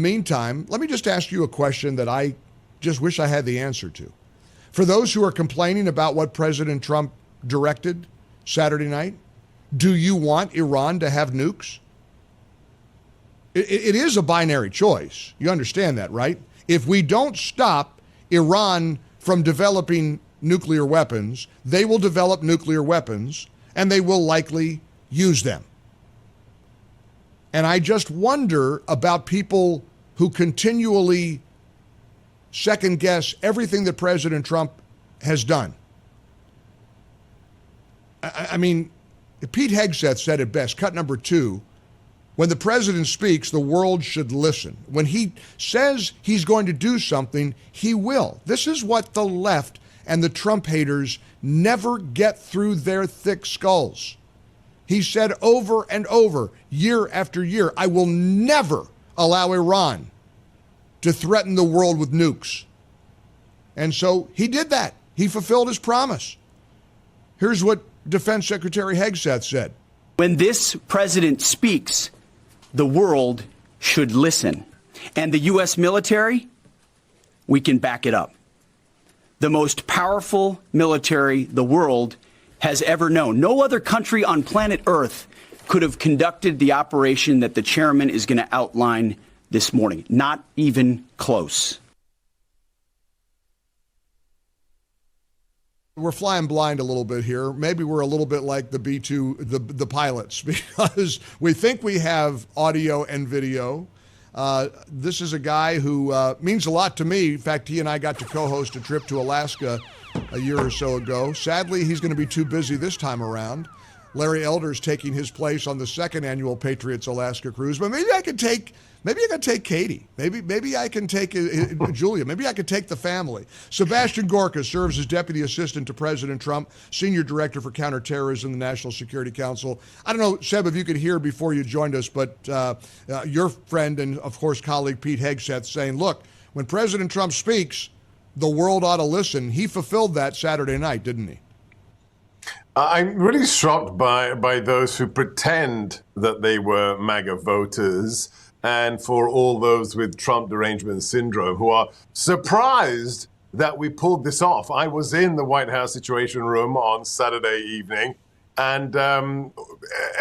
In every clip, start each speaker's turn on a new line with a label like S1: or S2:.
S1: meantime, let me just ask you a question that I just wish I had the answer to. For those who are complaining about what President Trump directed Saturday night, do you want Iran to have nukes? It is a binary choice. You understand that, right? If we don't stop Iran from developing nuclear weapons, they will develop nuclear weapons and they will likely use them. And I just wonder about people who continually second guess everything that President Trump has done. I mean, Pete Hegseth said it best, cut number 2, when the president speaks, the world should listen. When he says he's going to do something, he will. This is what the left and the Trump haters never get through their thick skulls. He said over and over, year after year, I will never allow Iran to threaten the world with nukes. And so he did that. He fulfilled his promise. Here's what Defense Secretary Hegseth said.
S2: When this president speaks, the world should listen. And the U.S. military, we can back it up. The most powerful military the world has ever known. No other country on planet Earth could have conducted the operation that the chairman is going to outline this morning. Not even close.
S1: We're flying blind a little bit here. Maybe we're a little bit like the B-2, the pilots, because we think we have audio and video. This is a guy who means a lot to me. In fact, he and I got to co-host a trip to Alaska a year or so ago. Sadly, he's going to be too busy this time around. Larry Elder's taking his place on the second annual Patriots Alaska cruise. But maybe I could take Katie. Maybe I can take Julia. Maybe I could take the family. Sebastian Gorka serves as Deputy Assistant to President Trump, Senior Director for Counter-Terrorism, the National Security Council. I don't know, Seb, if you could hear before you joined us, but your friend and, of course, colleague Pete Hegseth saying, look, when President Trump speaks, the world ought to listen. He fulfilled that Saturday night, didn't he?
S3: I'm really shocked by those who pretend that they were MAGA voters, and for all those with Trump derangement syndrome who are surprised that we pulled this off. I was in the White House Situation Room on Saturday evening, and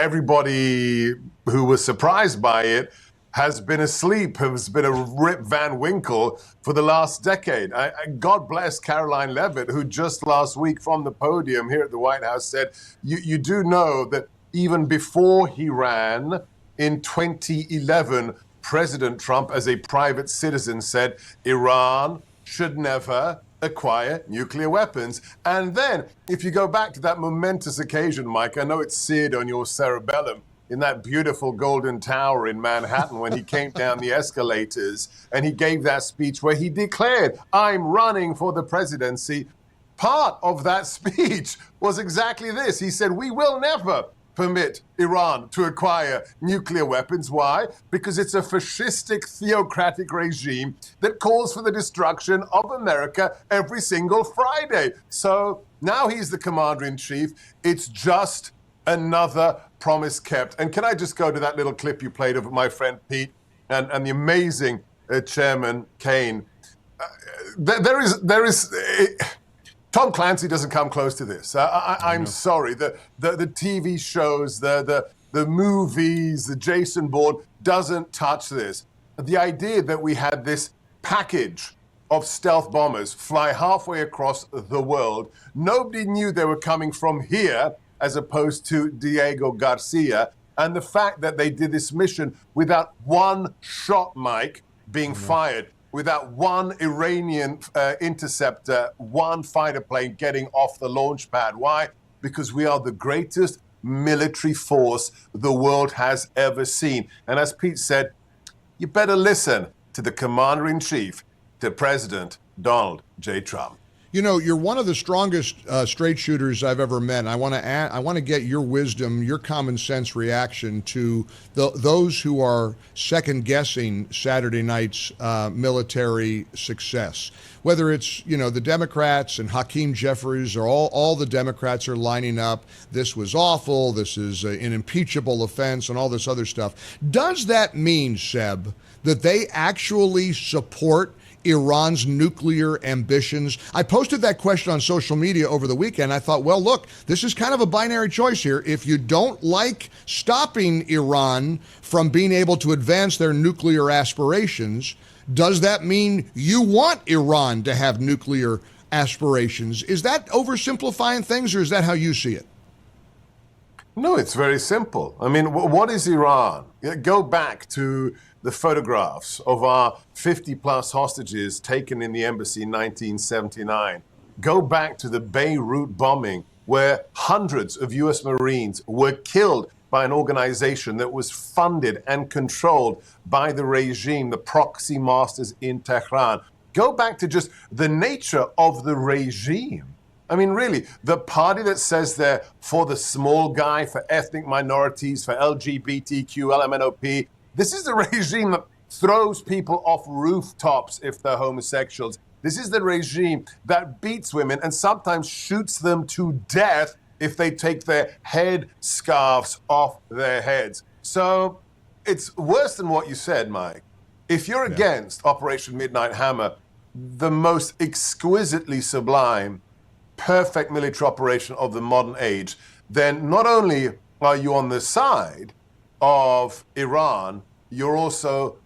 S3: everybody who was surprised by it has been asleep, has been a Rip Van Winkle for the last decade. God bless Caroline Leavitt, who just last week from the podium here at the White House said, you do know that even before he ran in 2011, President Trump, as a private citizen, said Iran should never acquire nuclear weapons. And then, if you go back to that momentous occasion, Mike, I know it's seared on your cerebellum, in that beautiful Golden Tower in Manhattan when he came down the escalators and he gave that speech where he declared, I'm running for the presidency. Part of that speech was exactly this. He said, we will never permit Iran to acquire nuclear weapons. Why? Because it's a fascistic, theocratic regime that calls for the destruction of America every single Friday. So now he's the commander-in-chief. It's just another promise kept. And can I just go to that little clip you played of my friend Pete and the amazing Chairman Kaine? There is Tom Clancy doesn't come close to this. I'm sorry. The TV shows, the movies, the Jason Bourne doesn't touch this. The idea that we had this package of stealth bombers fly halfway across the world, nobody knew they were coming from here, as opposed to Diego Garcia, and the fact that they did this mission without one shot, Mike, being fired, without one Iranian interceptor, one fighter plane getting off the launch pad. Why? Because we are the greatest military force the world has ever seen. And as Pete said, you better listen to the commander-in-chief, to President Donald J. Trump.
S1: You know, you're one of the strongest straight shooters I've ever met. I want to get your wisdom, your common sense reaction to those who are second guessing Saturday night's military success. Whether it's, you know, the Democrats and Hakeem Jeffries, or all the Democrats are lining up. This was awful. This is an impeachable offense and all this other stuff. Does that mean, Seb, that they actually support Iran's nuclear ambitions? I posted that question on social media over the weekend. I thought, well, look, this is kind of a binary choice here. If you don't like stopping Iran from being able to advance their nuclear aspirations, does that mean you want Iran to have nuclear aspirations? Is that oversimplifying things, or is that how you see it?
S3: No, it's very simple. I mean, what is Iran? Go back to the photographs of our 50-plus hostages taken in the embassy in 1979. Go back to the Beirut bombing, where hundreds of U.S. Marines were killed by an organization that was funded and controlled by the regime, the proxy masters in Tehran. Go back to just the nature of the regime. I mean, really, the party that says they're for the small guy, for ethnic minorities, for LGBTQ, LMNOP, this is the regime that throws people off rooftops if they're homosexuals. This is the regime that beats women and sometimes shoots them to death if they take their head scarves off their heads. So it's worse than what you said, Mike. If you're against Operation Midnight Hammer, the most exquisitely sublime, perfect military operation of the modern age, then not only are you on the side of Iran, you're also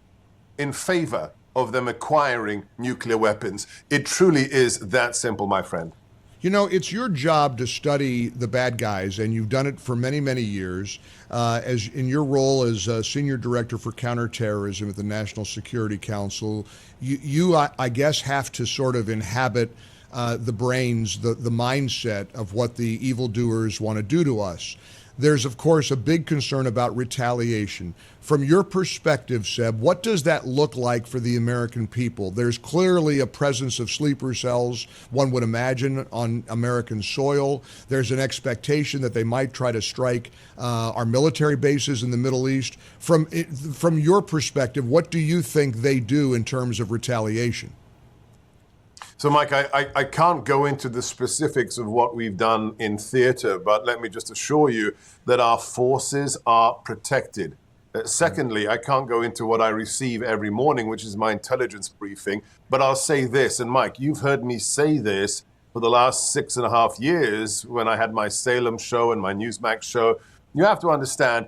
S3: in favor of them acquiring nuclear weapons. It truly is that simple, my friend.
S1: You know, it's your job to study the bad guys, and you've done it for many, many years. As in your role as Senior Director for Counter-Terrorism at the National Security Council, you I guess, have to sort of inhabit the brains, the mindset of what the evildoers want to do to us. There's, of course, a big concern about retaliation. From your perspective, Seb, what does that look like for the American people? There's clearly a presence of sleeper cells, one would imagine, on American soil. There's an expectation that they might try to strike our military bases in the Middle East. From your perspective, what do you think they do in terms of retaliation?
S3: So, Mike, I can't go into the specifics of what we've done in theater, but let me just assure you that our forces are protected. Secondly, I can't go into what I receive every morning, which is my intelligence briefing, but I'll say this, and Mike, you've heard me say this for the last 6.5 years when I had my Salem show and my Newsmax show. You have to understand,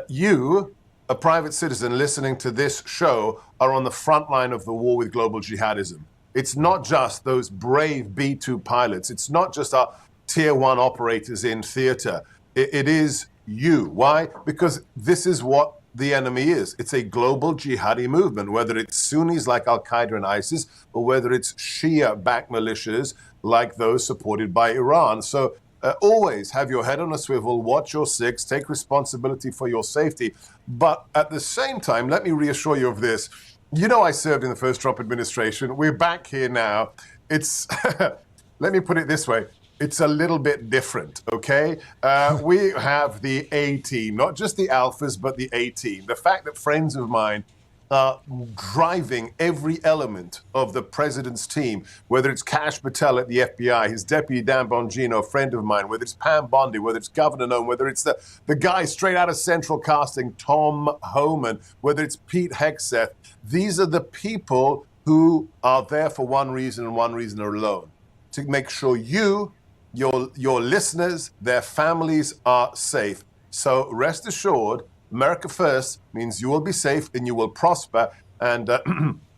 S3: you, a private citizen listening to this show, are on the front line of the war with global jihadism. It's not just those brave B-2 pilots. It's not just our tier 1 operators in theater. It is you. Why? Because this is what the enemy is. It's a global jihadi movement, whether it's Sunnis like Al-Qaeda and ISIS, or whether it's Shia-backed militias like those supported by Iran. So always have your head on a swivel, watch your six, take responsibility for your safety. But at the same time, let me reassure you of this. You know, I served in the first Trump administration. We're back here now. It's, let me put it this way. It's a little bit different, okay? We have the A team, not just the alphas, but the A team. The fact that friends of mine are driving every element of the president's team, whether it's Kash Patel at the FBI, his deputy Dan Bongino, a friend of mine, whether it's Pam Bondi, whether it's Governor Noem, whether it's the guy straight out of Central Casting, Tom Homan, whether it's Pete Hegseth. These are the people who are there for one reason and one reason alone, to make sure you, your listeners, their families are safe. So rest assured, America first means you will be safe and you will prosper, and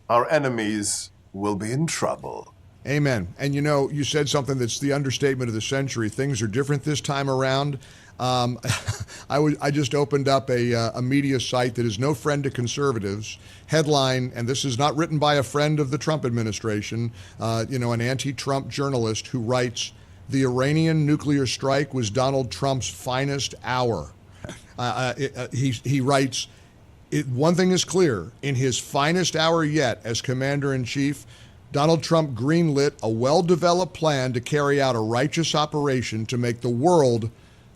S3: our enemies will be in trouble.
S1: Amen. And you know, you said something that's the understatement of the century. Things are different this time around. I just opened up a media site that is no friend to conservatives. Headline, and this is not written by a friend of the Trump administration, an anti-Trump journalist who writes, "The Iranian nuclear strike was Donald Trump's finest hour." He writes, one thing is clear, in his finest hour yet as commander-in-chief, Donald Trump greenlit a well-developed plan to carry out a righteous operation to make the world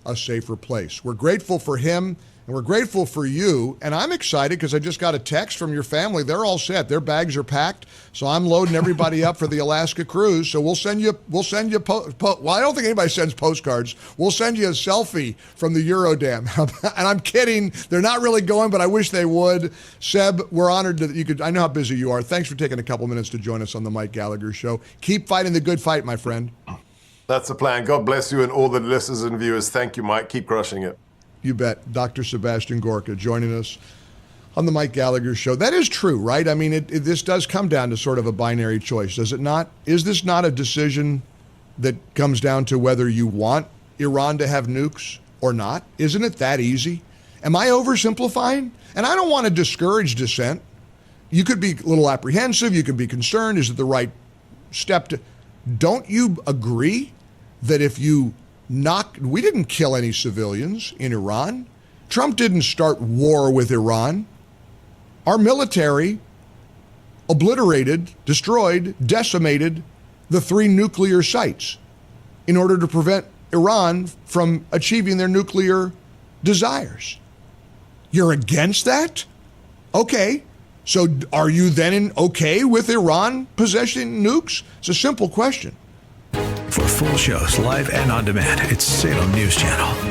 S1: a safer place. We're grateful for him And we're grateful for you. And I'm excited because I just got a text from your family. They're all set. Their bags are packed. So I'm loading everybody up for the Alaska cruise. So we'll send you, well, I don't think anybody sends postcards. We'll send you a selfie from the Eurodam. And I'm kidding. They're not really going, but I wish they would. Seb, we're honored that you could. I know how busy you are. Thanks for taking a couple minutes to join us on the Mike Gallagher Show. Keep fighting the good fight, my friend.
S3: That's the plan. God bless you and all the listeners and viewers. Thank you, Mike. Keep crushing it.
S1: You bet. Dr. Sebastian Gorka joining us on the Mike Gallagher Show. That is true, right? I mean, this does come down to sort of a binary choice, does it not? Is this not a decision that comes down to whether you want Iran to have nukes or not? Isn't it that easy? Am I oversimplifying? And I don't want to discourage dissent. You could be a little apprehensive. You could be concerned. Is it the right step to... Don't you agree that if you we didn't kill any civilians in Iran. Trump didn't start war with Iran. Our military obliterated, destroyed, decimated the 3 nuclear sites in order to prevent Iran from achieving their nuclear desires. You're against that? Okay. So are you then okay with Iran possessing nukes? It's a simple question.
S4: For full shows, live and on demand, it's Salem News Channel.